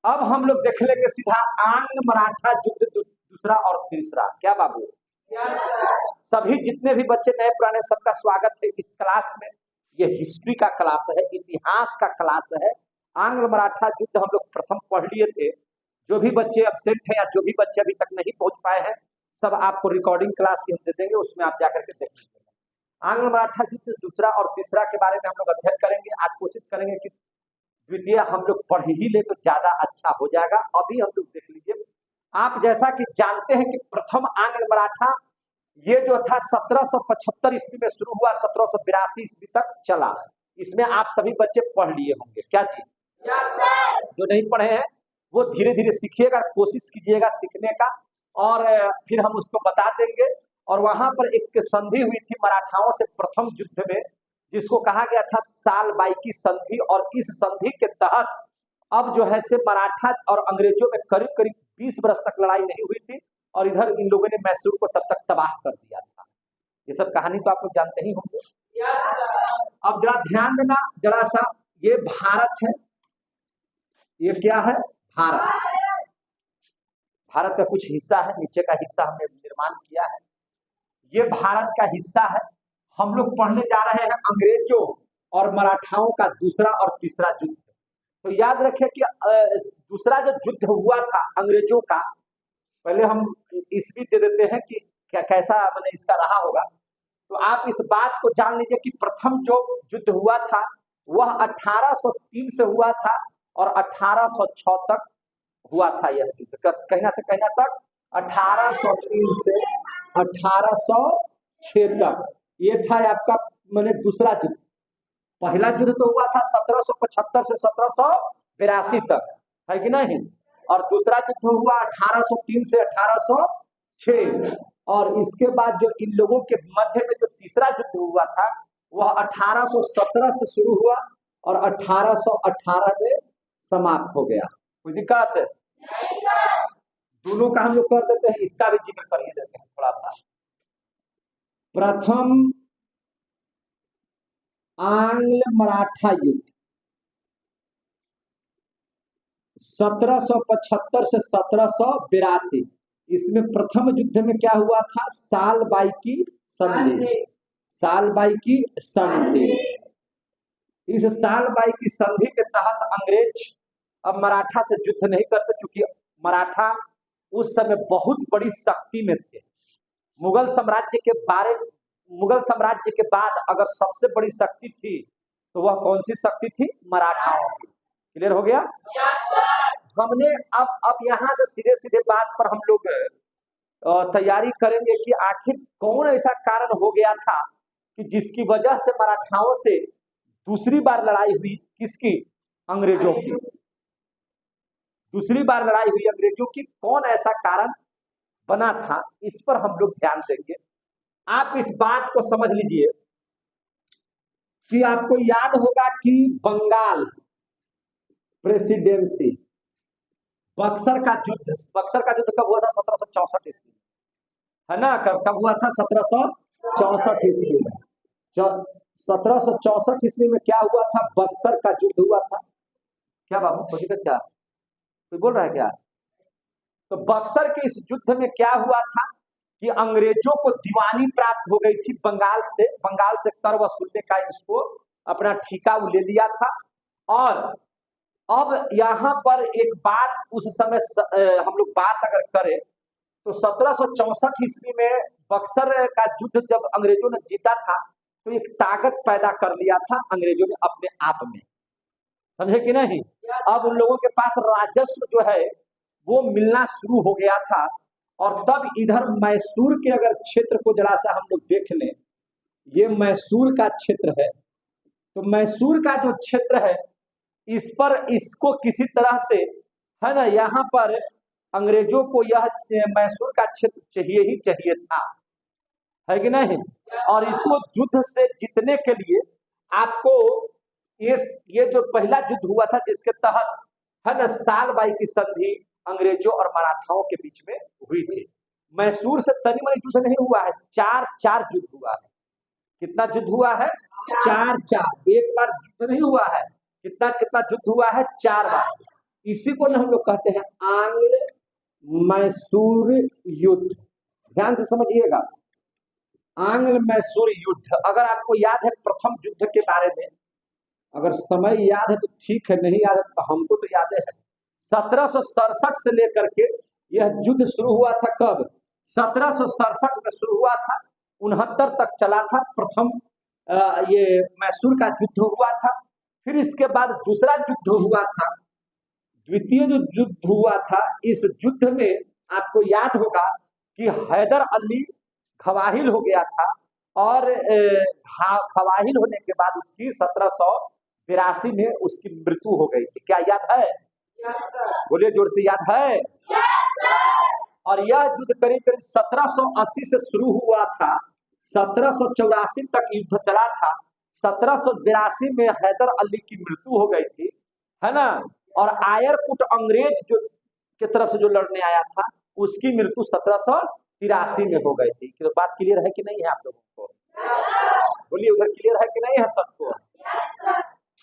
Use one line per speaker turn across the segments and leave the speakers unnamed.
अब हम लोग देख लेंगे सीधा आंग्ल मराठा युद्ध दूसरा और तीसरा। क्या बाबू? सभी जितने भी बच्चे नए पुराने सबका स्वागत है इस क्लास में। ये हिस्ट्री का क्लास है, इतिहास का क्लास है। आंग्ल मराठा युद्ध हम लोग प्रथम पढ़ लिए थे। जो भी बच्चे एब्सेंट हैं या जो भी बच्चे अभी तक नहीं पहुंच पाए हैं, सब आपको रिकॉर्डिंग क्लास की हम दे देंगे, उसमें आप जाकर के देख लीजिएगा। आंग्ल मराठा युद्ध दूसरा और तीसरा के बारे में हम लोग अध्ययन करेंगे। आज कोशिश करेंगे कि द्वितीय हम लोग पढ़ ही ले तो ज्यादा अच्छा हो जाएगा। अभी हम लोग देख लीजिए, आप जैसा कि जानते हैं कि प्रथम आंग्ल मराठा ये जो था 1775 ईस्वी में शुरू हुआ, 1782 ईस्वी तक चला। इसमें आप सभी बच्चे पढ़ लिए होंगे। क्या जी? जो नहीं पढ़े हैं वो धीरे धीरे सीखिएगा, कोशिश कीजिएगा सीखने का, और फिर हम उसको बता देंगे। और वहां पर एक संधि हुई थी मराठाओं से प्रथम युद्ध में, जिसको कहा गया था सालबाई की संधि। और इस संधि के तहत अब जो है से मराठा और अंग्रेजों में करीब करीब 20 वर्ष तक लड़ाई नहीं हुई थी, और इधर इन लोगों ने मैसूर को तब तक तबाह कर दिया था। ये सब कहानी तो आप लोग जानते ही होंगे। अब जरा ध्यान देना जरा सा, ये भारत है, ये क्या है? भारत। भारत का कुछ हिस्सा है, नीचे का हिस्सा हमने निर्माण किया है, ये भारत का हिस्सा है। हम लोग पढ़ने जा रहे हैं अंग्रेजों और मराठाओं का दूसरा और तीसरा युद्ध। तो याद रखिए कि दूसरा जो युद्ध हुआ था अंग्रेजों का, पहले हम ईस्वी दे देते हैं कि क्या कैसा मैंने इसका रहा होगा। तो आप इस बात को जान लीजिए कि प्रथम जो युद्ध हुआ था वह 1803 से हुआ था और 1806 तक हुआ था। यह युद्ध कहना से कहना तक 1803 से 1806 तक ये था आपका मैंने दूसरा युद्ध। पहला युद्ध तो हुआ था 1775 से 1782 तक, है कि नहीं? और दूसरा युद्ध हुआ 1803 से 1806। और इसके बाद जो इन लोगों के मध्य में जो तीसरा युद्ध हुआ था वह 1817 से शुरू हुआ और 1818 में समाप्त हो गया। कोई दिक्कत है? दोनों का हम लोग कर देते हैं, इसका भी जिक्र कर ही देते हैं थोड़ा सा। प्रथम आंग्ल मराठा युद्ध 1775 से 1782। इसमें प्रथम युद्ध में क्या हुआ था? सालबाई की संधि। सालबाई की संधि। इस सालबाई की संधि के तहत अंग्रेज अब मराठा से युद्ध नहीं करते, चूंकि मराठा उस समय बहुत बड़ी शक्ति में थे। मुगल साम्राज्य के बाद अगर सबसे बड़ी शक्ति थी तो वह कौन सी शक्ति थी? मराठाओं की। क्लियर हो गया? हमने अब यहाँ से सीधे सीधे बात पर हम लोग तैयारी करेंगे कि आखिर कौन ऐसा कारण हो गया था कि जिसकी वजह से मराठाओं से दूसरी बार लड़ाई हुई। किसकी? अंग्रेजों की। दूसरी बार लड़ाई हुई अंग्रेजों की। कौन ऐसा कारण बना था, इस पर हम लोग ध्यान देंगे। आप इस बात को समझ लीजिए कि आपको याद होगा कि बंगाल प्रेसिडेंसी, बक्सर का युद्ध कब हुआ था? 1764 ईस्वी, है ना? कब हुआ था? 1764 ईस्वी में। 1764 ईस्वी में क्या हुआ था? बक्सर का युद्ध हुआ था। क्या बाबू कोई दिक्कत? क्या कोई बोल रहा है क्या? तो बक्सर के इस युद्ध में क्या हुआ था कि अंग्रेजों को दीवानी प्राप्त हो गई थी बंगाल से कर वसूलने का इसको अपना ठेका ले लिया था। और अब यहाँ पर एक बात, उस समय हम लोग बात अगर करें तो 1764 ईस्वी में बक्सर का युद्ध जब अंग्रेजों ने जीता था तो एक ताकत पैदा कर लिया था अंग्रेजों ने अपने आप में। समझे कि नहीं? अब उन लोगों के पास राजस्व जो है वो मिलना शुरू हो गया था। और तब इधर मैसूर के अगर क्षेत्र को जरा सा हम लोग देख लें, ये मैसूर का क्षेत्र है। तो मैसूर का जो क्षेत्र है इस पर इसको किसी तरह से, है ना, यहाँ पर अंग्रेजों को यह मैसूर का क्षेत्र चाहिए ही चाहिए था, है कि नहीं? और इसको युद्ध से जीतने के लिए आपको ये जो पहला युद्ध हुआ था जिसके तहत, है ना, सालबाई की संधि अंग्रेजों और मराठाओं के बीच में हुई थी। मैसूर से तनी मनी युद्ध नहीं हुआ है, चार युद्ध हुआ है। कितना युद्ध हुआ है? चार। एक बार युद्ध नहीं हुआ है। कितना युद्ध हुआ है? 4 बार। इसी को ना हम लोग कहते हैं आंग्ल मैसूर युद्ध। ध्यान से समझिएगा, आंग्ल मैसूर युद्ध। अगर आपको याद है प्रथम युद्ध के बारे में, अगर समय याद है तो ठीक है, नहीं याद है तो हमको तो याद है। 1767 से लेकर के यह युद्ध शुरू हुआ था। कब? 1767 में शुरू हुआ था, 69 तक चला था। प्रथम ये मैसूर का युद्ध हुआ था। फिर इसके बाद दूसरा युद्ध हुआ था, द्वितीय जो युद्ध हुआ था। इस युद्ध में आपको याद होगा कि हैदर अली खवाहिल हो गया था, और खवाहिल होने के बाद उसकी 1782 में उसकी मृत्यु हो गई थी। क्या याद है? बोलिए जोर से, याद है? और यह युद्ध करीब करीब 1780 से शुरू हुआ था, 1784 तक युद्ध चला था। 1782 में हैदर अली की मृत्यु हो गई थी, है ना। और आयरकुट अंग्रेज जो की तरफ से जो लड़ने आया था, उसकी मृत्यु 1783 में हो गई थी। तो बात क्लियर है कि नहीं है आप लोगों को? बोलिए उधर क्लियर है कि नहीं है सबको?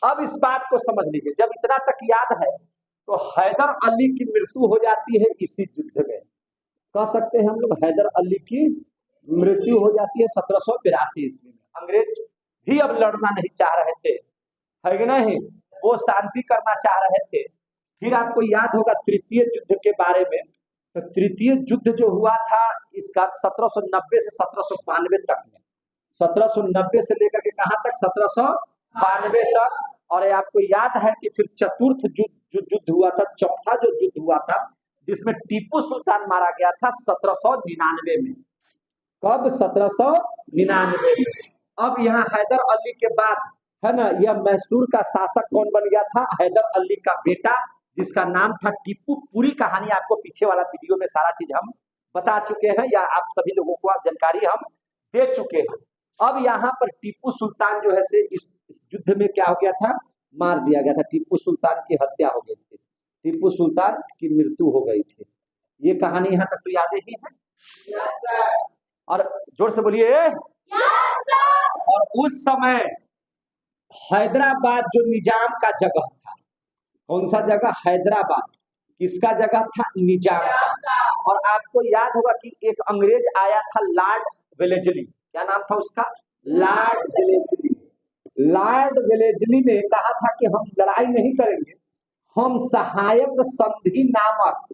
अब इस बात को समझ लीजिए, जब इतना तक याद है तो हैदर अली की मृत्यु हो जाती है इसी युद्ध में। कह सकते हैं हम लोग हैदर अली की मृत्यु हो जाती है 1782 ईस्वी में। अंग्रेज भी अब लड़ना नहीं चाह रहे थे, है कि नहीं, वो शांति करना चाह रहे थे। फिर आपको याद होगा तृतीय युद्ध के बारे में। तो तृतीय युद्ध जो हुआ था इसका 1790 से 1792 तक में, 1790 से लेकर के कहां तक? 1792 तक। और आपको याद है कि फिर चतुर्थ युद्ध हुआ था, चौथा जो युद्ध हुआ था, जिसमें टीपू सुल्तान मारा गया था 1799 में। कब? 1799 में। अब यहाँ हैदर अली के बाद, है ना, यह मैसूर का शासक कौन बन गया था? हैदर अली का बेटा, जिसका नाम था टीपू। पूरी कहानी आपको पीछे वाला वीडियो में सारा चीज हम बता चुके हैं, या आप सभी लोगों को जानकारी हम दे चुके हैं। अब यहाँ पर टीपू सुल्तान जो है से इस युद्ध में क्या हो गया था? मार दिया गया था। टीपू सुल्तान की हत्या हो गई थी, टीपू सुल्तान की मृत्यु हो गई थी। ये कहानी यहाँ तक तो याद ही है। और जोर से बोलिए। और उस समय हैदराबाद जो निजाम का जगह था, कौन सा जगह? हैदराबाद। किसका जगह था? निजाम का। और आपको याद होगा कि एक अंग्रेज आया था, लॉर्ड वेलेस्ली। क्या नाम था उसका? Lord Wellesley. लॉर्ड वेलेस्ली ने कहा था कि हम लड़ाई नहीं करेंगे, हम सहायक संधि नामक,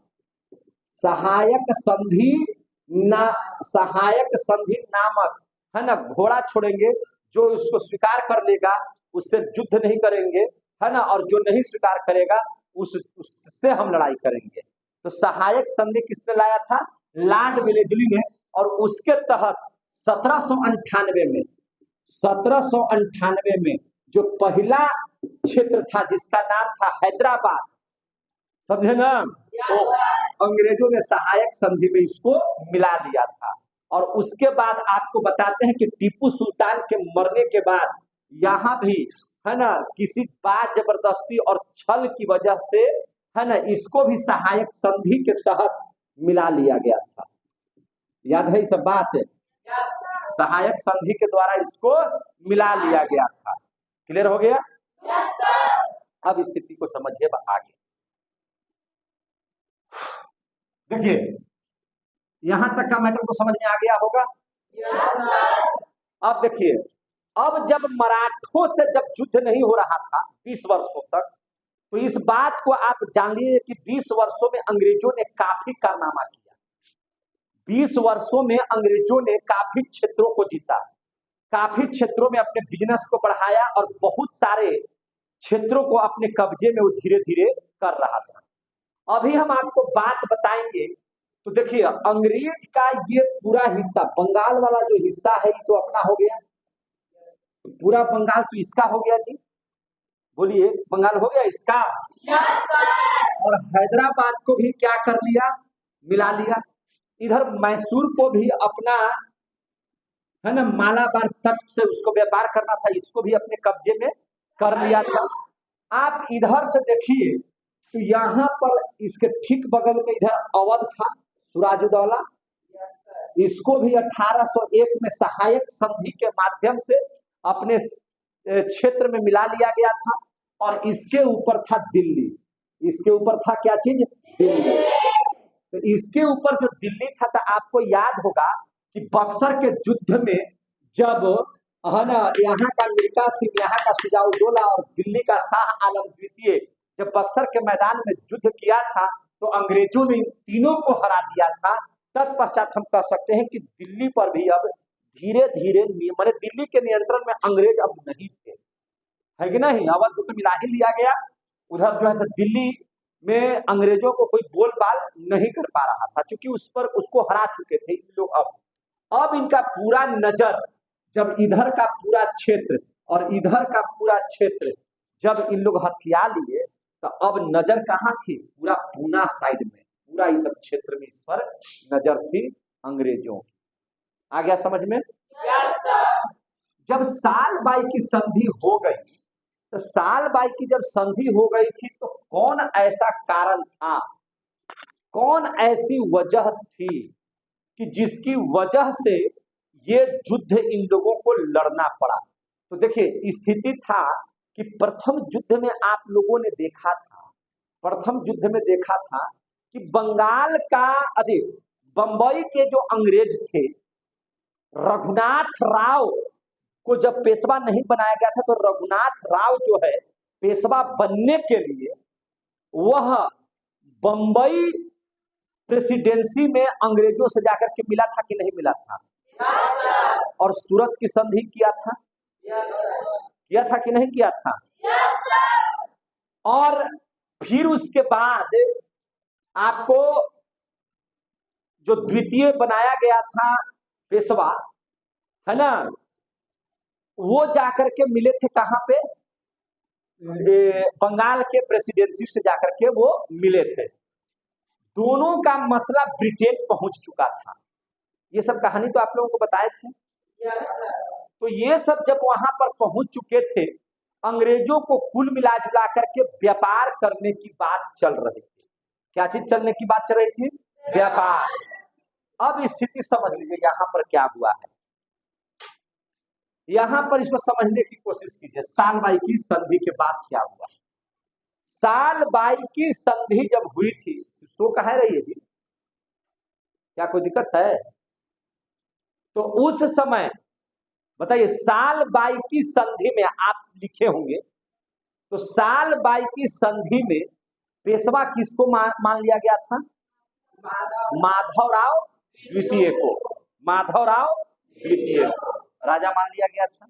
सहायक संधि नामक, है ना, घोड़ा छोड़ेंगे। जो उसको स्वीकार कर लेगा उससे युद्ध नहीं करेंगे, है ना, और जो नहीं स्वीकार करेगा उससे हम लड़ाई करेंगे। तो सहायक संधि किसने लाया था? लॉर्ड वेलेस्ली ने। और उसके तहत 1798 में जो पहला क्षेत्र था जिसका नाम था हैदराबाद, समझे ना, तो अंग्रेजों ने सहायक संधि में इसको मिला दिया था। और उसके बाद आपको बताते हैं कि टीपू सुल्तान के मरने के बाद यहाँ भी, है ना, किसी बात जबरदस्ती और छल की वजह से, है ना, इसको भी सहायक संधि के तहत मिला लिया गया था। याद है सब बात? सहायक संधि के द्वारा इसको मिला लिया गया था। क्लियर हो गया? अब स्थिति को समझिए आगे। देखिए यहां तक का मैटर को समझ में आ गया होगा। अब देखिए, अब जब मराठों से जब युद्ध नहीं हो रहा था 20 वर्षों तक, तो इस बात को आप जान लीजिए कि 20 वर्षों में अंग्रेजों ने काफी कारनामा किया। 20 वर्षों में अंग्रेजों ने काफी क्षेत्रों को जीता, काफी क्षेत्रों में अपने बिजनेस को बढ़ाया, और बहुत सारे क्षेत्रों को अपने कब्जे में वो धीरे धीरे कर रहा था। अभी हम आपको बात बताएंगे। तो देखिए, अंग्रेज का ये पूरा हिस्सा, बंगाल वाला जो हिस्सा है, ये तो अपना हो गया। पूरा बंगाल तो इसका हो गया जी। बोलिए, बंगाल हो गया इसका। और हैदराबाद को भी क्या कर लिया? मिला लिया। इधर मैसूर को भी अपना, है ना, मालाबार तट से उसको व्यापार करना था, इसको भी अपने कब्जे में कर लिया था। आप इधर से देखिए तो यहाँ पर इसके ठीक बगल में इधर अवध था, सुराजुद्दौला, इसको भी 1801 में सहायक संधि के माध्यम से अपने क्षेत्र में मिला लिया गया था। और इसके ऊपर था दिल्ली। इसके ऊपर था क्या चीज? दिल्ली। तो इसके ऊपर जो दिल्ली था, तो आपको याद होगा कि बक्सर के युद्ध में जब है ना, यहाँ का मिल्खा सिंह, यहाँ का सुजाउद्दौला और दिल्ली का शाह आलम द्वितीय जब बक्सर के मैदान में युद्ध किया था, तो अंग्रेजों ने इन तीनों को हरा दिया था। तत्पश्चात हम कह सकते हैं कि दिल्ली पर भी अब धीरे धीरे माने दिल्ली के नियंत्रण में अंग्रेज अब नहीं थे, है कि नहीं? अवध को तो मिला ही लिया गया। उधर जो है दिल्ली में अंग्रेजों को कोई बोलबाल नहीं कर पा रहा था, क्योंकि उस पर उसको हरा चुके थे इन लोग। अब इनका पूरा नजर जब इधर का पूरा क्षेत्र और इधर का पूरा क्षेत्र जब इन लोग हथिया लिए, तो अब नजर कहाँ थी? पूरा पूना साइड में, पूरा इस सब क्षेत्र में इस पर नजर थी अंग्रेजों की। आ गया समझ में? जब साल बाई की संधि हो गई, तो साल बाई की जब संधि हो गई थी, तो कौन ऐसा कारण था, कौन ऐसी वजह थी कि जिसकी वजह से ये युद्ध इन लोगों को लड़ना पड़ा? तो देखिए स्थिति था कि प्रथम युद्ध में आप लोगों ने देखा था, प्रथम युद्ध में देखा था कि बंगाल का, अरे बंबई के जो अंग्रेज थे, रघुनाथ राव को जब पेशवा नहीं बनाया गया था, तो रघुनाथ राव जो है पेशवा बनने के लिए वह बंबई प्रेसिडेंसी में अंग्रेजों से जाकर के मिला था कि नहीं मिला था? और सूरत की संधि किया था, किया था कि नहीं किया था? और फिर उसके बाद आपको जो द्वितीय बनाया गया था पेशवा, है ना, वो जाकर के मिले थे कहां पे? बंगाल के प्रेसिडेंसी से जाकर के वो मिले थे। दोनों का मसला ब्रिटेन पहुंच चुका था। ये सब कहानी तो आप लोगों को बताए थे। तो ये सब जब वहां पर पहुंच चुके थे, अंग्रेजों को कुल मिला जुला करके व्यापार करने की बात चल रही थी। क्या चीज चलने की बात चल रही थी? व्यापार। अब स्थिति समझ लीजिए यहाँ पर क्या हुआ है, यहाँ पर इसको समझने की कोशिश कीजिए। साल बाई की संधि के बाद क्या हुआ? साल बाई की संधि जब हुई थी, शो कहा रही है, क्या कोई दिक्कत है? तो उस समय बताइए, साल बाई की संधि में आप लिखे होंगे, तो साल बाई की संधि में पेशवा किसको मान लिया गया था? माधवराव द्वितीय को, माधवराव द्वितीय को राजा मान लिया गया था।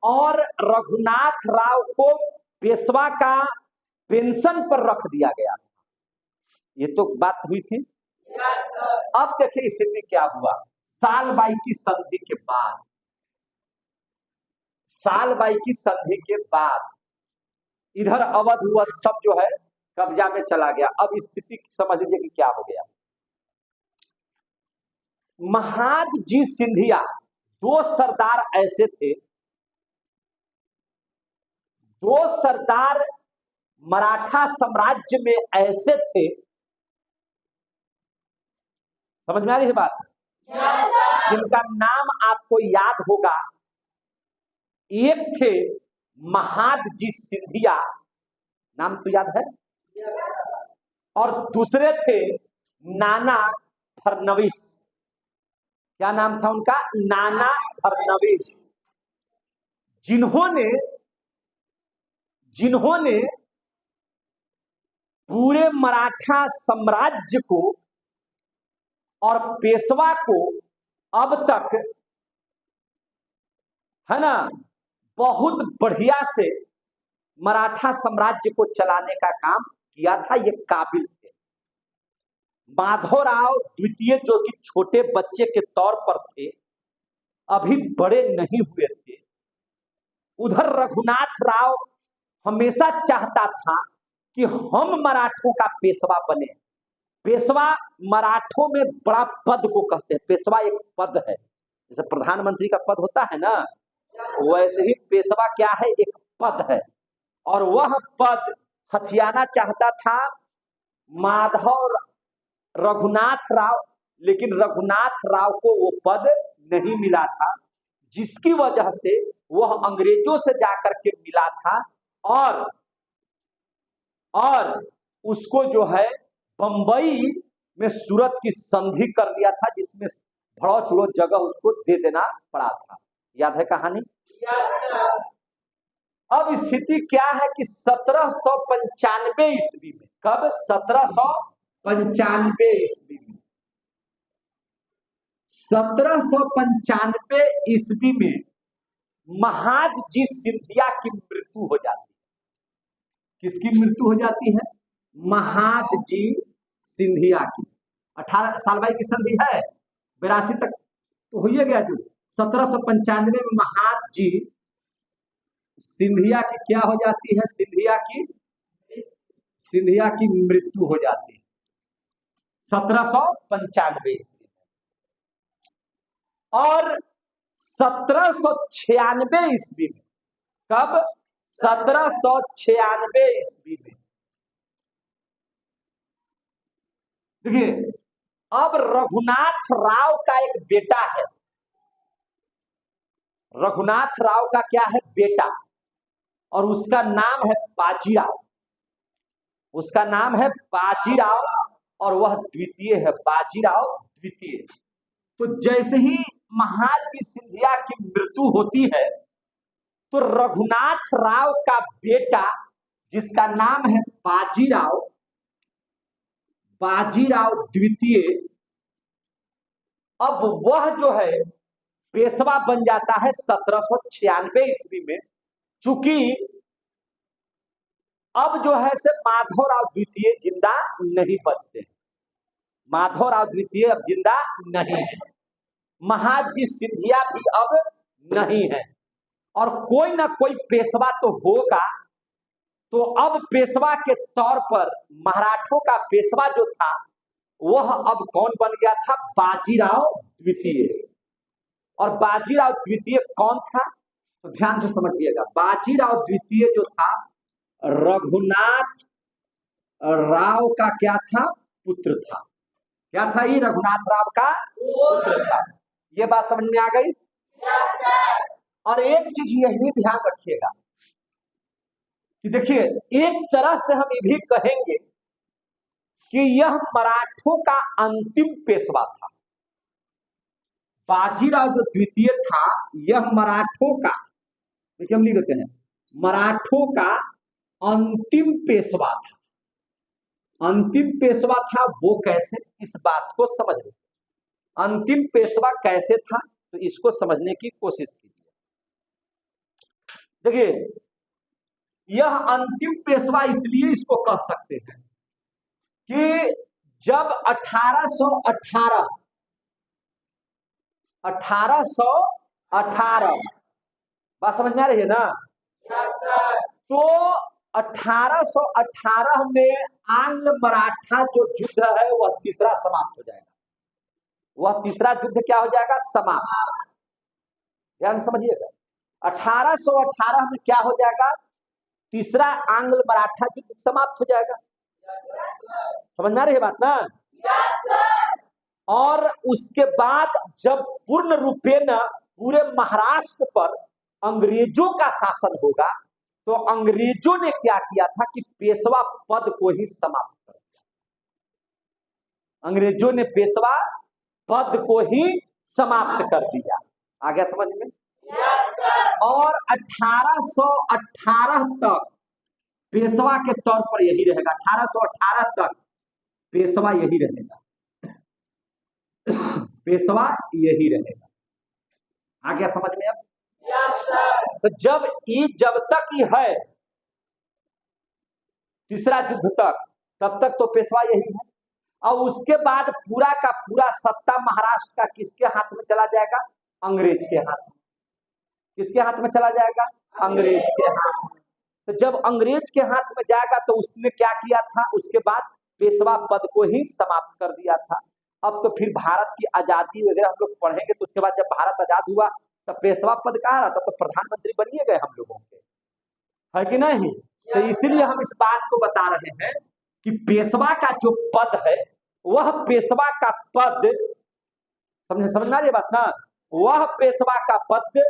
और रघुनाथ राव को पेशवा का पेंशन पर रख दिया गया। ये तो बात हुई थी। अब देखिए स्थिति क्या हुआ साल बाई की संधि के बाद। साल बाई की संधि के बाद इधर अवध वध सब जो है कब्जा में चला गया। अब स्थिति समझ लीजिए कि क्या हो गया। महादजी सिंधिया, दो सरदार ऐसे थे, दो सरदार मराठा साम्राज्य में ऐसे थे, समझ में आ रही है बात, जिनका नाम आपको याद होगा। एक थे महादजी सिंधिया, नाम तो याद है, और दूसरे थे नाना फडणवीस। क्या नाम था उनका? नाना फडणवीस, जिन्होंने पूरे मराठा साम्राज्य को और पेशवा को अब तक, है ना, बहुत बढ़िया से मराठा साम्राज्य को चलाने का काम किया था। ये काबिल थे। माधवराव द्वितीय जो कि छोटे बच्चे के तौर पर थे, अभी बड़े नहीं हुए थे। उधर रघुनाथ राव हमेशा चाहता था कि हम मराठों का पेशवा बने। पेशवा मराठों में बड़ा पद को कहते हैं। पेशवा एक पद है, जैसे प्रधानमंत्री का पद होता है ना, वैसे ही पेशवा क्या है? एक पद है। और वह पद हथियाना चाहता था माधव रघुनाथ राव, लेकिन रघुनाथ राव को वो पद नहीं मिला था, जिसकी वजह से वह अंग्रेजों से जाकर के मिला था। और और उसको जो है बंबई में सूरत की संधि कर लिया था, जिसमें भड़ो चुड़ो जगह उसको दे देना पड़ा था। याद है कहानी? अब स्थिति क्या है कि 1795 ईस्वी में, कब? 1795 ईस्वी में, 1795 ईस्वी में महादजी सिंधिया की मृत्यु हो जाती है। किसकी मृत्यु हो जाती है? महादजी सिंधिया की। 18 साल भाई की संधि है, 82 तक तो हो गया। जो 1795 में महादजी सिंधिया की क्या हो जाती है? सिंधिया की मृत्यु हो जाती है 1795 ईस्वी में। और 1796 ईस्वी में, कब? 1796 ईस्वी में देखिए, अब रघुनाथ राव का एक बेटा है। रघुनाथ राव का क्या है? बेटा, और उसका नाम है बाजीराव। उसका नाम है बाजीराव और वह द्वितीय है, बाजीराव द्वितीय। तो जैसे ही महादजी सिंधिया की मृत्यु होती है तो रघुनाथ राव का बेटा, जिसका नाम है बाजीराव, बाजीराव द्वितीय, अब वह जो है पेशवा बन जाता है 1796 ईस्वी में। चूंकि अब जो है से माधवराव द्वितीय जिंदा नहीं बचते, माधवराव द्वितीय अब जिंदा नहीं है, महादजी सिंधिया भी अब नहीं है, और कोई ना कोई पेशवा तो होगा। तो अब पेशवा के तौर पर मराठों का पेशवा जो था वह अब कौन बन गया था? बाजीराव द्वितीय। और बाजीराव द्वितीय कौन था? तो ध्यान से समझिएगा, बाजीराव द्वितीय जो था रघुनाथ राव का क्या था? पुत्र था। क्या था? ये रघुनाथ राव का पुत्र था। ये बात समझ में आ गई? और एक चीज यही ध्यान रखिएगा कि देखिए, एक तरह से हम ये भी कहेंगे कि यह मराठों का अंतिम पेशवा था। बाजीराव जो द्वितीय था यह मराठों का, देखिए हम लिख देते हैं, मराठों का अंतिम पेशवा था। अंतिम पेशवा था वो कैसे? इस बात को समझ लो। अंतिम पेशवा कैसे था तो इसको समझने की कोशिश कीजिए। देखिए, यह अंतिम पेशवा इसलिए इसको कह सकते हैं कि जब 1818 बात समझ में आ रही है ना? तो 1818 में आंग्ल मराठा जो युद्ध है वह तीसरा समाप्त हो जाएगा। वह तीसरा युद्ध क्या हो जाएगा? समाप्त। ध्यान समझिएगा, 1818 में क्या हो जाएगा? तीसरा आंग्ल मराठा युद्ध समाप्त हो जाएगा। समझ में आ रही है बात ना? और उसके बाद जब पूर्ण रूपेण पूरे महाराष्ट्र पर अंग्रेजों का शासन होगा तो अंग्रेजों ने क्या किया था कि पेशवा पद को ही समाप्त कर दिया। अंग्रेजों ने पेशवा पद को ही समाप्त कर दिया। आ गया समझ में? और 1818 तक पेशवा के तौर पर यही रहेगा। 1818 तक पेशवा यही रहेगा, पेशवा यही रहेगा। आ गया समझ में अब? तो जब तक ये है तीसरा युद्ध तक, तब तक तो पेशवा यही है। और उसके बाद पूरा का पूरा सत्ता महाराष्ट्र का किसके हाथ में चला जाएगा? अंग्रेज के हाथ में। किसके हाथ में चला जाएगा? अंग्रेज के हाथ में। तो जब अंग्रेज के हाथ में जाएगा तो उसने क्या किया था? उसके बाद पेशवा पद को ही समाप्त कर दिया था। अब तो फिर भारत की आजादी वगैरह हम लोग पढ़ेंगे तो उसके बाद जब भारत आजाद हुआ तब पेशवा पद कहाँ रहा? तब तो प्रधानमंत्री बनिए गए हम लोगों के, है कि नहीं? तो इसीलिए हम इस बात को बता रहे हैं कि पेशवा का जो पद है वह पेशवा का पद, समझ में आ रही बात ना? वह पेशवा का पद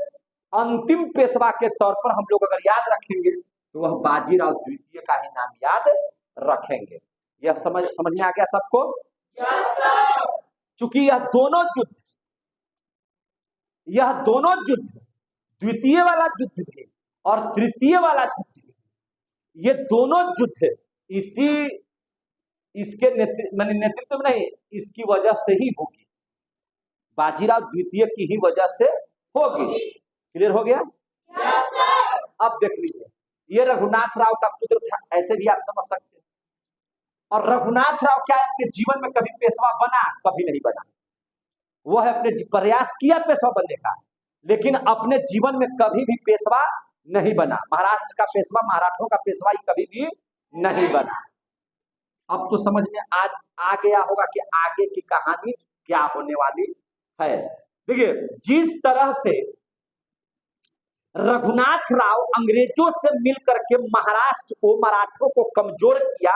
अंतिम पेशवा के तौर पर हम लोग अगर याद रखेंगे तो वह बाजीराव द्वितीय का ही नाम याद रखेंगे। यह समझ में आ गया सबको? चूंकि यह दोनों युद्ध द्वितीय वाला युद्ध भी और तृतीय वाला युद्ध भी, ये दोनों युद्ध इसके नेतृत्व में नहीं, इसकी वजह से ही होगी। बाजीराव द्वितीय की ही वजह से होगी। क्लियर हो गया? अब देख लीजिए, ये रघुनाथ राव का पुत्र था, ऐसे भी आप समझ सकते हैं। और रघुनाथ राव क्या अपने जीवन में कभी पेशवा बना? कभी नहीं बना। वह अपने प्रयास किया पेशवा बनने का, लेकिन अपने जीवन में कभी भी पेशवा नहीं बना। महाराष्ट्र का पेशवा, मराठों का पेशवा कभी भी नहीं बना। अब तो समझ में आ गया होगा कि आगे की कहानी क्या होने वाली है। देखिए, जिस तरह से रघुनाथ राव अंग्रेजों से मिलकर के महाराष्ट्र को, मराठों को कमजोर किया,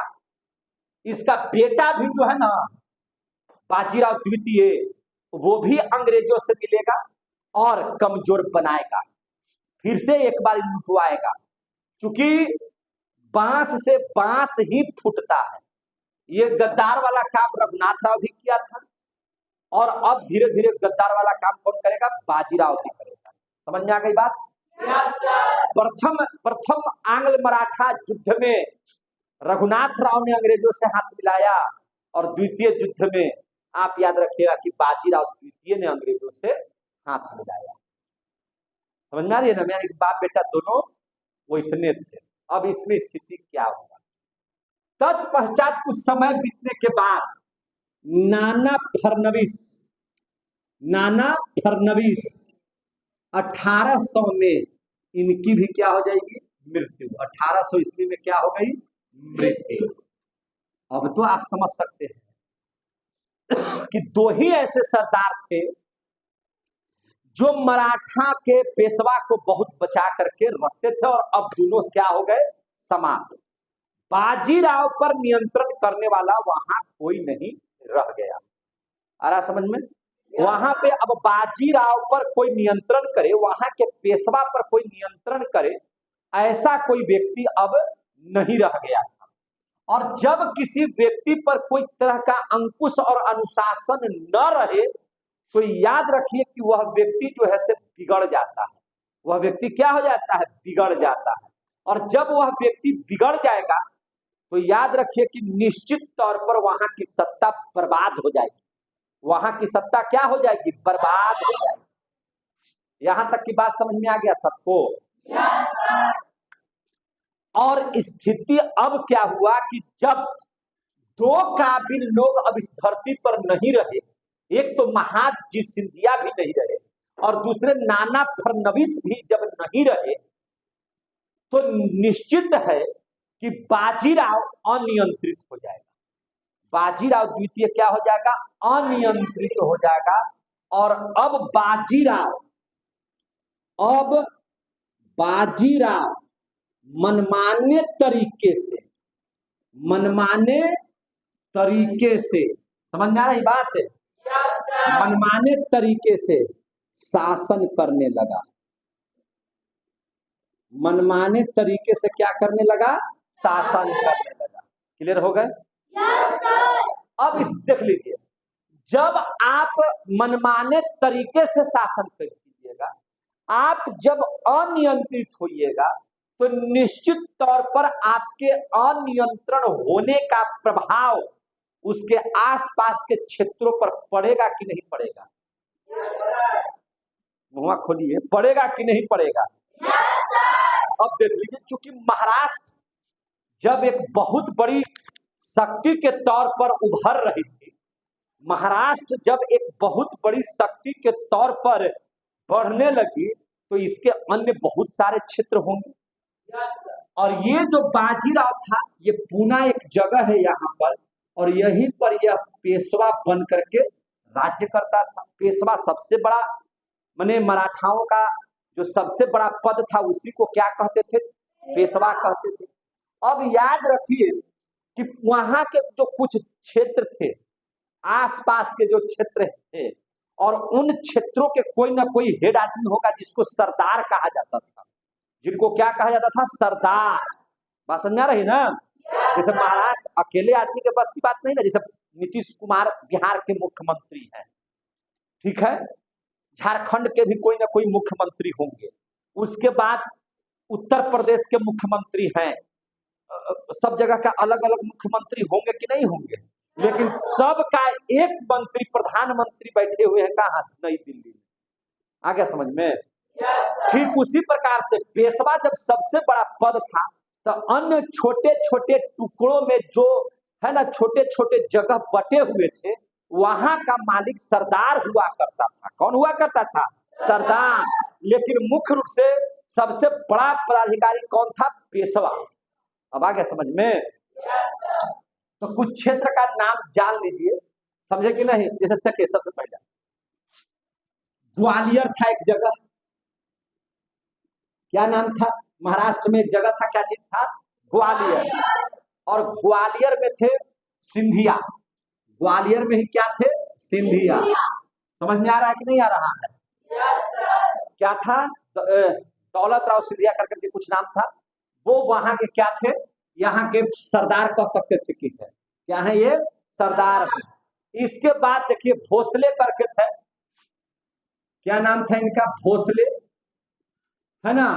इसका बेटा भी जो है ना बाजीराव द्वितीय, वो भी अंग्रेजों से मिलेगा और कमजोर बनाएगा, फिर से एक बार लुटवाएगा। क्योंकि बांस से बांस ही फूटता है। ये गद्दार वाला काम रघुनाथ राव भी किया था, और अब धीरे धीरे गद्दार वाला काम कौन करेगा? बाजीराव भी करेगा। समझ में आ गई बात? प्रथम आंग्ल मराठा युद्ध में रघुनाथ राव ने अंग्रेजों से हाथ मिलाया, और द्वितीय युद्ध में आप याद रखिएगा कि बाजीराव द्वितीय ने अंग्रेजों से हाथ मिलाया। समझ में आ रही है ना? मेरे बाप बेटा दोनों वैसने थे। अब इसमें स्थिति क्या होगा? तत्पश्चात कुछ समय बीतने के बाद नाना फडणवीस 1800 में इनकी भी क्या हो जाएगी? मृत्यु। 1800 ईस्वी में क्या हो गई? मृत्यु। अब तो आप समझ सकते हैं कि दो ही ऐसे सरदार थे जो मराठा के पेशवा को बहुत बचा करके रखते थे, और अब दोनों क्या हो गए? समाप्त। बाजीराव पर नियंत्रण करने वाला वहां कोई नहीं रह गया। आ रहा समझ में? वहां पे अब बाजीराव पर कोई नियंत्रण करे, वहां के पेशवा पर कोई नियंत्रण करे, ऐसा कोई व्यक्ति अब नहीं रह गया था। और जब किसी व्यक्ति पर कोई तरह का अंकुश और अनुशासन न रहे, तो याद रखिए कि वह व्यक्ति जो है से बिगड़ जाता है। वह व्यक्ति क्या हो जाता है? बिगड़ जाता है। और जब वह व्यक्ति बिगड़ जाएगा, तो याद रखिए कि निश्चित तौर पर वहां की सत्ता बर्बाद हो जाएगी। वहां की सत्ता क्या हो जाएगी? बर्बाद हो जाएगी। यहां तक की बात समझ में आ गया सबको? और स्थिति अब क्या हुआ कि जब दो काबिल लोग अब इस धरती पर नहीं रहे, एक तो महादजी सिंधिया भी नहीं रहे और दूसरे नाना फडणवीस भी जब नहीं रहे, तो निश्चित है कि बाजीराव अनियंत्रित हो जाएगा। बाजीराव द्वितीय क्या हो जाएगा? अनियंत्रित हो जाएगा। और अब बाजीराव मनमाने तरीके से समझ में आ रही बात है? मनमाने तरीके से शासन करने लगा। मनमाने तरीके से क्या करने लगा? शासन करने लगा। क्लियर हो गए? अब इस देख लीजिए, जब आप मनमाने तरीके से शासन कर कीजिएगा, आप जब अनियंत्रित होइएगा, तो निश्चित तौर पर आपके अनियंत्रण होने का प्रभाव उसके आसपास के क्षेत्रों पर पड़ेगा कि नहीं पड़ेगा? मुंह खोलिए, पड़ेगा कि नहीं पड़ेगा? अब देख लीजिए, चूंकि महाराष्ट्र जब एक बहुत बड़ी शक्ति के तौर पर उभर रही थी, महाराष्ट्र जब एक बहुत बड़ी शक्ति के तौर पर बढ़ने लगी, तो इसके अन्य बहुत सारे क्षेत्र होंगे। और ये जो बाजीराव था, ये पूना एक जगह है यहाँ पर, और यहीं पर यह पेशवा बन करके राज्य करता था। पेशवा सबसे बड़ा, माने मराठाओं का जो सबसे बड़ा पद था, उसी को क्या कहते थे? पेशवा कहते थे। अब याद रखिए कि वहां के जो कुछ क्षेत्र थे, आसपास के जो क्षेत्र थे, और उन क्षेत्रों के कोई ना कोई हेड आदमी होगा जिसको सरदार कहा जाता था। जिनको क्या कहा जाता था? सरदार। बात समझ में आ रही ना? जैसे महाराष्ट्र अकेले आदमी के बस की बात नहीं ना, जैसे नीतीश कुमार बिहार के मुख्यमंत्री हैं, ठीक है, झारखंड के भी कोई ना कोई मुख्यमंत्री होंगे, उसके बाद उत्तर प्रदेश के मुख्यमंत्री हैं, सब जगह का अलग अलग मुख्यमंत्री होंगे कि नहीं होंगे, लेकिन सबका एक मंत्री प्रधानमंत्री बैठे हुए हैं कहाँ, नई दिल्ली में। आ गया समझ में? ठीक उसी प्रकार से पेशवा जब सबसे बड़ा पद था तो अन्य छोटे छोटे टुकड़ों में जो है ना छोटे छोटे जगह बटे हुए थे, वहां का मालिक सरदार हुआ करता था। कौन हुआ करता था? सरदार। लेकिन मुख्य रूप से सबसे बड़ा पदाधिकारी कौन था? पेशवा। अब आ गया समझ में? तो कुछ क्षेत्र का नाम जान लीजिए, समझे कि नहीं? जैसे सबसे पहले ग्वालियर था एक जगह, क्या नाम था? महाराष्ट्र में एक जगह था, क्या चीज था? ग्वालियर। और ग्वालियर में थे सिंधिया। ग्वालियर में ही क्या थे? सिंधिया। समझ में आ रहा है कि नहीं आ रहा है? क्या था? दौलत राव सिंधिया करके कुछ नाम था। वो वहां के क्या थे? यहाँ के सरदार कह सकते थे कि है क्या है, ये सरदार है। इसके बाद देखिए भोसले करके थे, क्या नाम था इनका? भोसले, है ना?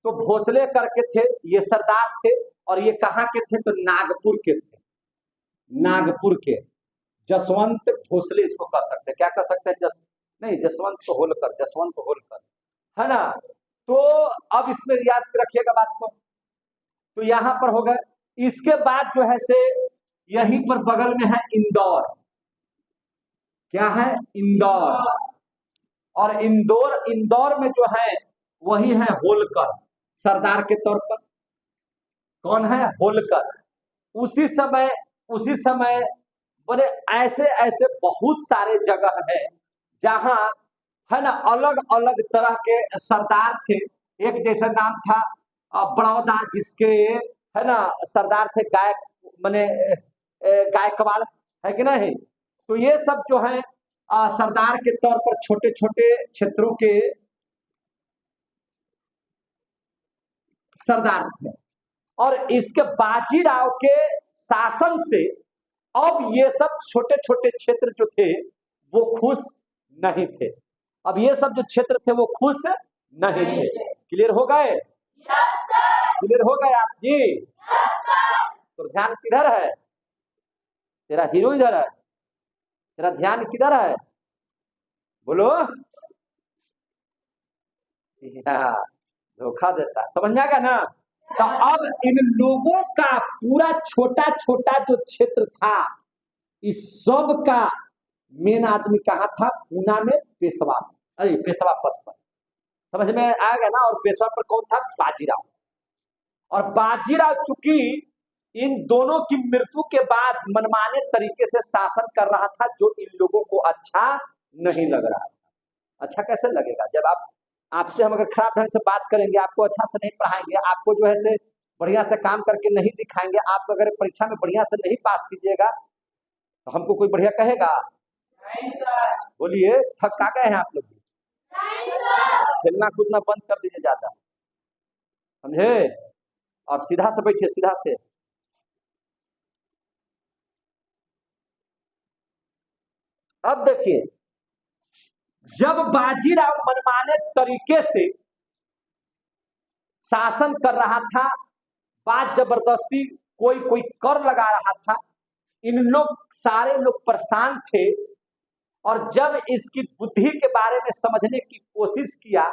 तो भोसले करके थे, ये सरदार थे। और ये कहाँ के थे? तो नागपुर के थे, नागपुर के। जसवंत भोसले इसको कह सकते हैं, क्या कह सकते हैं? जसवंत होलकर, जसवंत होलकर, है ना? तो अब इसमें याद रखिएगा बात को। तो यहां पर हो गए। इसके बाद जो है से यहीं पर बगल में है इंदौर। क्या है? इंदौर। और इंदौर में जो है वही है होलकर, सरदार के तौर पर। कौन है? होलकर। उसी समय बोले ऐसे ऐसे बहुत सारे जगह है जहां है ना अलग अलग तरह के सरदार थे। एक जैसा नाम था बड़ौदा, जिसके है ना सरदार थे गायकवाड़, है कि नहीं? तो ये सब जो है सरदार के तौर पर छोटे छोटे क्षेत्रों के सरदार थे। और इसके बाजीराव के शासन से अब ये सब छोटे छोटे क्षेत्र जो थे वो खुश नहीं थे। अब ये सब जो क्षेत्र थे वो खुश नहीं थे। क्लियर हो गए? क्लियर हो गए आप जी? तो ध्यान किधर है? तेरा हीरो इधर है, तेरा ध्यान किधर है? बोलो। धोखा देता, समझ में आ गया ना? तो अब इन लोगों का पूरा छोटा छोटा जो क्षेत्र था, इस सब का मेन आदमी कहाँ था? पूना में पेशवा, अरे पेशवा पद पर। समझ में आ गया ना? और पेशवा पर कौन था? बाजीराव। और बाजीराव चूंकि इन दोनों की मृत्यु के बाद मनमाने तरीके से शासन कर रहा था, जो इन लोगों को अच्छा नहीं लग रहा था। अच्छा कैसे लगेगा जब आपसे हम अगर खराब ढंग से बात करेंगे, आपको अच्छा से नहीं पढ़ाएंगे, आपको जो है से बढ़िया से काम करके नहीं दिखाएंगे, आप अगर परीक्षा में बढ़िया से नहीं पास कीजिएगा तो हमको कोई बढ़िया कहेगा? बोलिए, थक का गए हैं आप लोग? खेलना कूदना बंद कर दीजिए ज्यादा, समझे? और सीधा से बैठिए, सीधा से। अब देखिए, जब बाजीराव मनमाने तरीके से शासन कर रहा था, बात जबरदस्ती कोई कोई कर लगा रहा था, इन लोग सारे लोग परेशान थे। और जब इसकी बुद्धि के बारे में समझने की कोशिश किया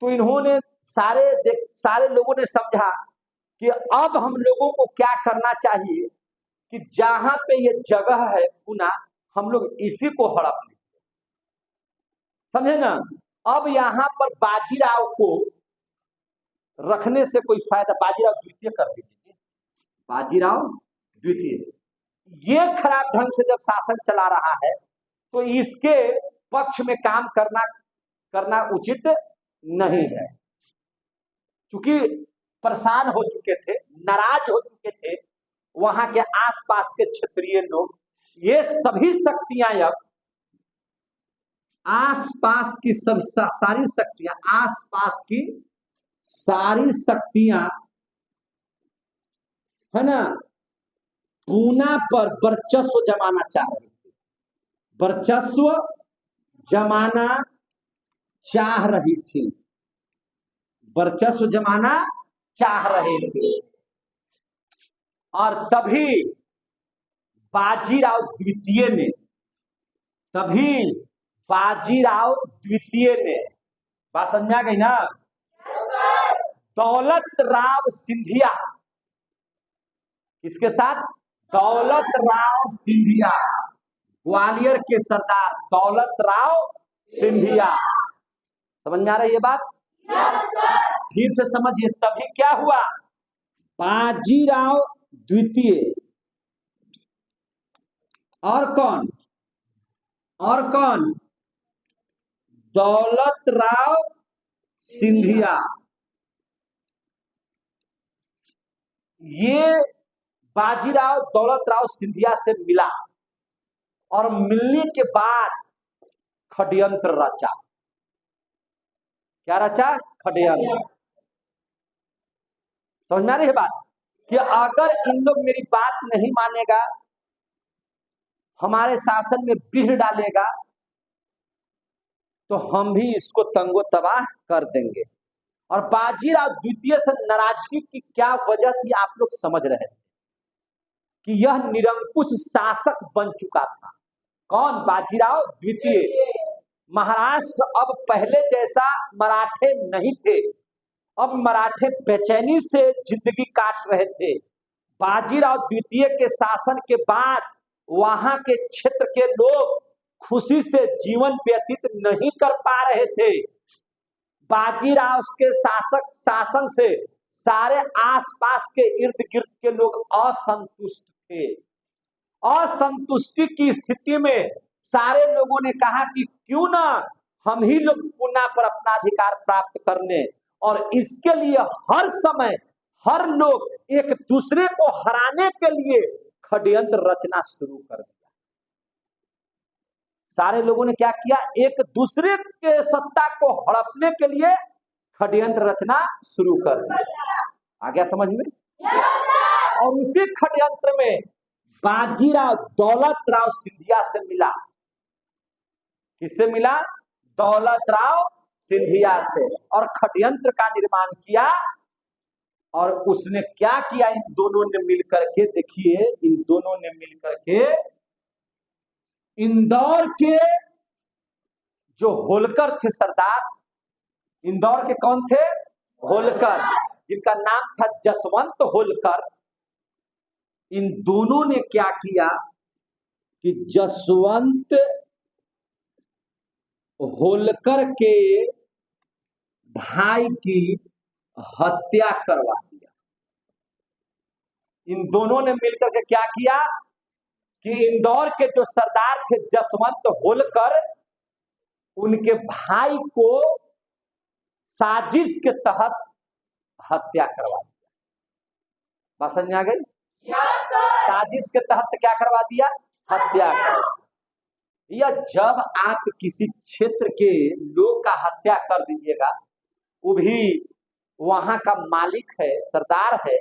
तो इन्होंने सारे लोगों ने समझा कि अब हम लोगों को क्या करना चाहिए कि जहां पे ये जगह है पुना, हम लोग इसी को हड़प लें। समझे ना? अब यहां पर बाजीराव को रखने से कोई फायदा, बाजीराव द्वितीय कर दीजिए, बाजीराव द्वितीय। ये खराब ढंग से जब शासन चला रहा है तो इसके पक्ष में काम करना उचित नहीं है। चूंकि परेशान हो चुके थे, नाराज हो चुके थे वहां के आसपास के क्षेत्रीय लोग, ये सभी शक्तियां अब आसपास की सारी शक्तियां, आसपास की सारी शक्तियां है ना, पूना पर वर्चस्व जमाना चाह रही थी, वर्चस्व जमाना चाह रही थी, वर्चस्व जमाना चाह रहे थे। और तभी बाजीराव द्वितीय ने, तभी बाजीराव द्वितीय ने, बात समझा गई ना, दौलत राव सिंधिया, किसके साथ, दौलत राव सिंधिया, ग्वालियर के सरदार दौलत राव सिंधिया। समझ में आ रही है बात, फिर से समझिए। तभी क्या हुआ, बाजीराव द्वितीय और कौन, और कौन, दौलत राव सिंधिया, ये बाजीराव दौलत राव सिंधिया से मिला और मिलने के बाद षड्यंत्र रचा। क्या रचा, षड्यंत्र। समझ में आ रही है बात, कि अगर इन लोग मेरी बात नहीं मानेगा, हमारे शासन में बिह डालेगा, तो हम भी इसको तंगो तबाह कर देंगे। और बाजीराव द्वितीय से नाराजगी की क्या वजह थी आप लोग समझ रहे थे, कि यह निरंकुश शासक बन चुका था। कौन, बाजीराव द्वितीय। महाराष्ट्र अब पहले जैसा मराठे नहीं थे, अब मराठे बेचैनी से जिंदगी काट रहे थे। बाजीराव द्वितीय के शासन के बाद वहां के क्षेत्र के लोग खुशी से जीवन व्यतीत नहीं कर पा रहे थे। बाजीराव के शासन से सारे आसपास के इर्द गिर्द के लोग असंतुष्ट थे। असंतुष्टि की स्थिति में सारे लोगों ने कहा कि क्यों ना हम ही लोग पूना पर अपना अधिकार प्राप्त करने, और इसके लिए हर समय हर लोग एक दूसरे को हराने के लिए षड्यंत्र रचना शुरू कर दिया। सारे लोगों ने क्या किया, एक दूसरे के सत्ता को हड़पने के लिए षड्यंत्र रचना शुरू कर दिया। आ गया समझ में? और उसी षड्यंत्र में बाजीराव दौलत राव सिंधिया से मिला। किससे मिला, दौलत राव सिंधिया से, और षड्यंत्र का निर्माण किया। और उसने क्या किया, इन दोनों ने मिलकर के, देखिए इन दोनों ने मिलकर के इंदौर के जो होलकर थे सरदार, इंदौर के कौन थे, होलकर, जिनका नाम था जसवंत होलकर। इन दोनों ने क्या किया कि जसवंत होलकर के भाई की हत्या करवा दिया। इन दोनों ने मिलकर के क्या किया कि इंदौर के जो सरदार थे जसवंत होलकर, उनके भाई को साजिश के तहत हत्या करवा दिया। बात समझ में आ गई? साजिश के तहत क्या करवा दिया, हत्या करवा। या जब आप किसी क्षेत्र के लोग का हत्या कर दीजिएगा, वो भी वहां का मालिक है, सरदार है,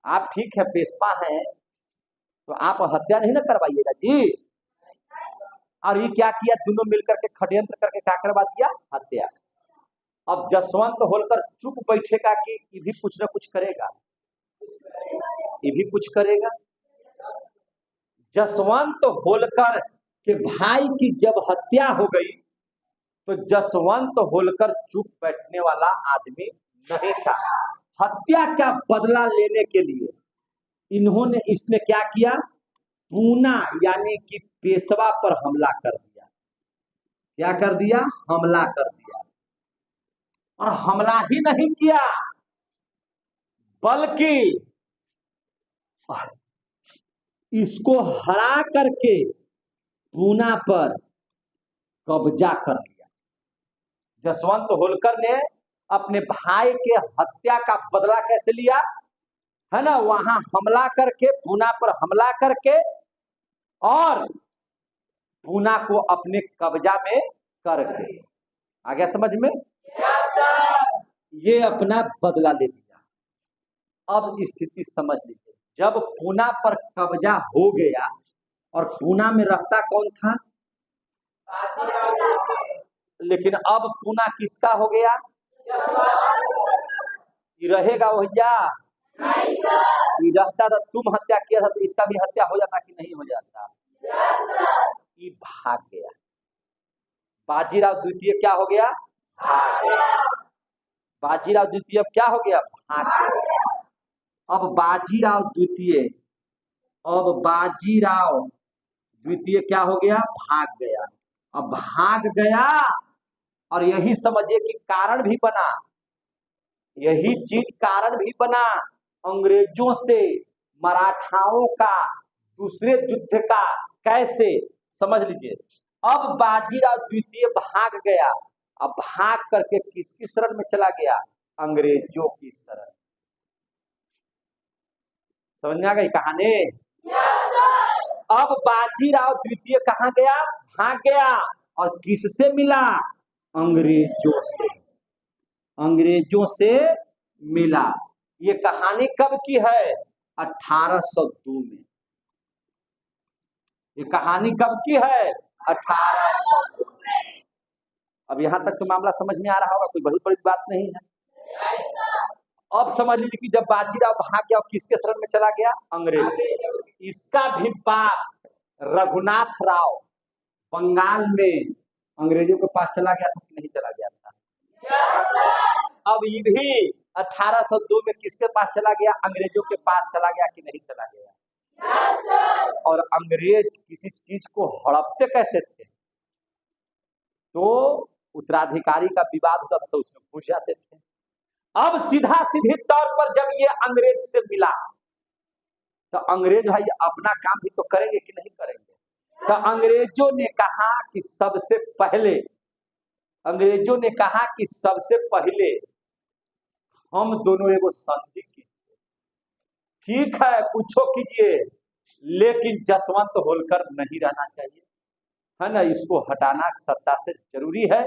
आप ठीक है पेशवा हैं, तो आप हत्या नहीं ना करवाइएगा जी। और ये क्या किया, दोनों मिलकर के षड्यंत्र करके क्या करवा दिया, हत्या। अब जसवंत होलकर चुप बैठेगा कि ये भी कुछ ना कुछ करेगा, ये भी कुछ करेगा। जसवंत होलकर के भाई की जब हत्या हो गई, तो जसवंत होलकर चुप बैठने वाला आदमी नहीं था। हत्या का बदला लेने के लिए इसने क्या किया, पूना यानी कि पेशवा पर हमला कर दिया। क्या कर दिया, हमला कर दिया। और हमला ही नहीं किया, बल्कि इसको हरा करके पूना पर कब्जा कर लिया। जसवंत होलकर ने अपने भाई के हत्या का बदला कैसे लिया, है ना, वहां हमला करके, पूना पर हमला करके, और पूना को अपने कब्जा में करके, आ गया समझ में? ये अपना बदला ले लिया। अब स्थिति समझ लीजिए, जब पूना पर कब्जा हो गया और पूना में रहता कौन था, लेकिन अब पूना किसका हो गया, ये रहेगा भैया, ये रहता था, तुम हत्या किया था तो इसका भी हत्या हो जाता कि नहीं हो जाता, ये भाग गया। बाजीराव द्वितीय क्या हो गया, भाग गया। बाजीराव द्वितीय क्या हो गया, भाग गया। अब बाजीराव द्वितीय, अब बाजीराव द्वितीय क्या हो गया, भाग गया। अब भाग गया और यही समझिए कि कारण भी बना, यही चीज कारण भी बना अंग्रेजों से मराठाओं का दूसरे युद्ध का। कैसे, समझ लीजिए। अब बाजीराव द्वितीय भाग गया, अब भाग करके किसकी शरण में चला गया, अंग्रेजों की शरण। समझ में आ गई कहानी। अब बाजीराव द्वितीय कहाँ गया, भाग गया और किससे मिला, अंग्रेजों से, अंग्रेजों से मिला। ये कहानी कब की है, 1802 में। ये कहानी कब की है, 1802 में। अब यहां तक तो मामला समझ में आ रहा होगा, कोई बहुत बड़ी बात नहीं है। अब समझ लीजिए कि जब बाजीराव भाग गया और किसके शरण में चला गया, अंग्रेज। इसका भी बाप रघुनाथ राव बंगाल में अंग्रेजों के पास चला गया था कि नहीं चला गया था। अब ये भी 1802 में किसके पास चला गया, अंग्रेजों के पास चला गया कि नहीं चला गया। और अंग्रेज किसी चीज को हड़पते कैसे थे, तो उत्तराधिकारी का विवाद होता था तो उसमें घुस जाते थे। अब सीधा सीधे तौर पर जब ये अंग्रेज से मिला तो अंग्रेज भाई अपना काम भी तो करेंगे कि नहीं करेंगे। तो अंग्रेजों ने कहा कि सबसे पहले, अंग्रेजों ने कहा कि सबसे पहले हम दोनों एगो संधि की। ठीक है, पूछो कीजिए, लेकिन जसवंत होलकर नहीं रहना चाहिए, है ना, इसको हटाना सत्ता से जरूरी है।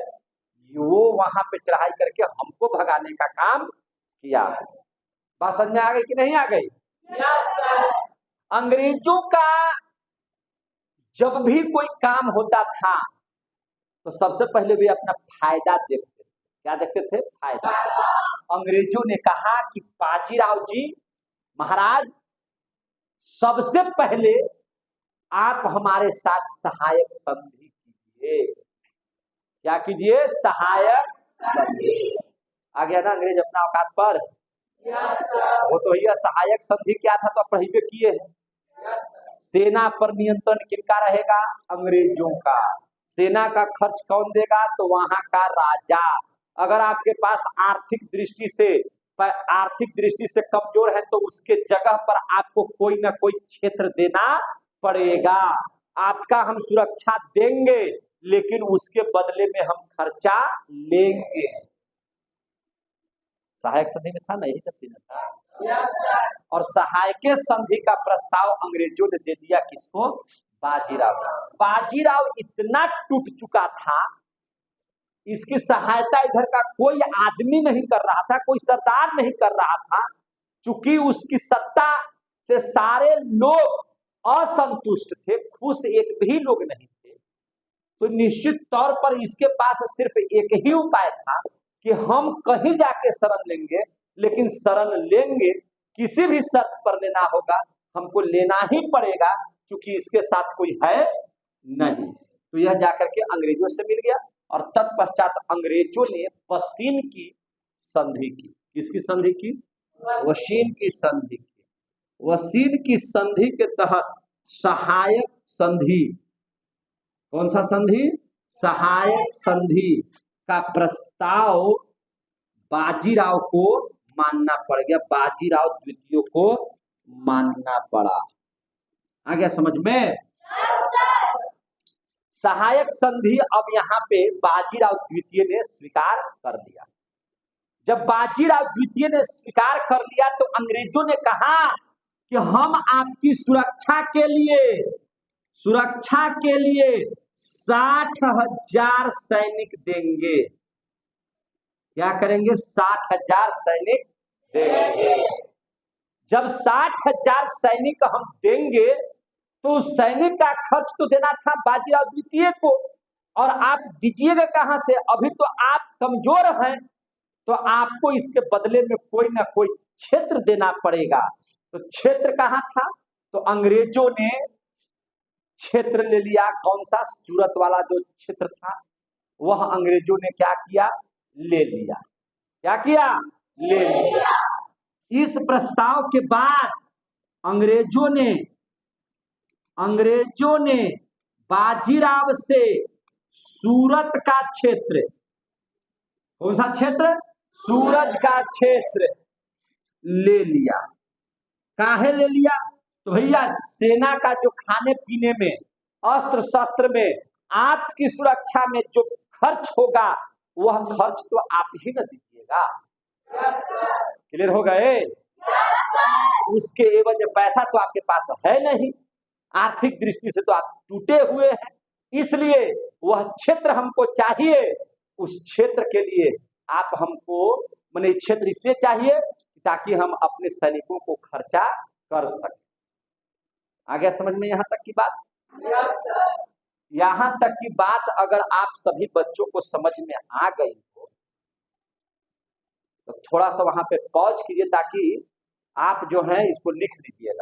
वो वहां पे चढ़ाई करके हमको भगाने का काम किया। बात समझ में आ गई कि नहीं आ गई। अंग्रेजों का जब भी कोई काम होता था तो सबसे पहले वे अपना फायदा देखते थे। क्या देखते थे, फायदा। अंग्रेजों ने कहा कि बाजीराव जी महाराज, सबसे पहले आप हमारे साथ सहायक संधि कीजिए। क्या कीजिए, सहायक संधि। आ गया ना अंग्रेज अपना औकात पर। वो तो यह सहायक संधि क्या था तो पढ़े किए हैं। सेना पर नियंत्रण किनका रहेगा, अंग्रेजों का। सेना का खर्च कौन देगा, तो वहां का राजा। अगर आपके पास आर्थिक दृष्टि से कमजोर है तो उसके जगह पर आपको कोई ना कोई क्षेत्र देना पड़ेगा। आपका हम सुरक्षा देंगे लेकिन उसके बदले में हम खर्चा लेंगे। सहायक संधि में था ना, यही सब चीजें था। और सहायक संधि का प्रस्ताव अंग्रेजों ने दे दिया किसको, बाजीराव। बाजीराव इतना टूट चुका था, इसकी सहायता इधर का कोई आदमी नहीं कर रहा था, कोई सरदार नहीं कर रहा था। चूंकि उसकी सत्ता से सारे लोग असंतुष्ट थे, खुश एक भी लोग नहीं थे, तो निश्चित तौर पर इसके पास सिर्फ एक ही उपाय था कि हम कहीं जाके शरण लेंगे, लेकिन शरण लेंगे किसी भी शर्त पर लेना होगा, हमको लेना ही पड़ेगा क्योंकि इसके साथ कोई है नहीं। तो यह जाकर के अंग्रेजों से मिल गया और तत्पश्चात अंग्रेजों ने वसीन की संधि की। किसकी संधि की, वसीन की संधि की। वसीन की संधि के तहत सहायक संधि, कौन सा संधि, सहायक संधि का प्रस्ताव बाजीराव को मानना पड़ गया, बाजीराव द्वितीय को मानना पड़ा। आ गया समझ में। सहायक संधि अब यहाँ पे बाजीराव द्वितीय ने स्वीकार कर लिया। जब बाजीराव द्वितीय ने स्वीकार कर लिया तो अंग्रेजों ने कहा कि हम आपकी सुरक्षा के लिए 60,000 सैनिक देंगे। क्या करेंगे, 60,000 सैनिक देंगे। जब 60,000 सैनिक हम देंगे तो सैनिक का खर्च तो देना था बाजीराव द्वितीय को, और आप दीजिएगा कहां से? अभी तो आप कमजोर हैं, तो आपको इसके बदले में कोई ना कोई क्षेत्र देना पड़ेगा। तो क्षेत्र कहां था? तो अंग्रेजों ने क्षेत्र ले लिया। कौन सा? सूरत वाला जो क्षेत्र था वह अंग्रेजों ने क्या किया? ले लिया। क्या किया? ले लिया। इस प्रस्ताव के बाद अंग्रेजों ने बाजीराव से सूरत का क्षेत्र, कौन सा क्षेत्र? सूरज का क्षेत्र ले लिया। काहे ले लिया? तो भैया सेना का जो खाने पीने में, अस्त्र शस्त्र में, आपकी सुरक्षा में जो खर्च होगा वह खर्च तो आप ही न दीजिएगा। क्लियर हो गए? उसके एवज पैसा तो आपके पास है नहीं, आर्थिक दृष्टि से तो आप टूटे हुए हैं, इसलिए वह क्षेत्र हमको चाहिए। उस क्षेत्र के लिए आप हमको, माने क्षेत्र इसलिए चाहिए ताकि हम अपने सैनिकों को खर्चा कर सकें। आ गया समझ में यहां तक की बात? यहां तक की बात अगर आप सभी बच्चों को समझ में आ गई हो तो थोड़ा सा वहां पे पॉज कीजिए ताकि आप जो है इसको लिख लीजिएगा।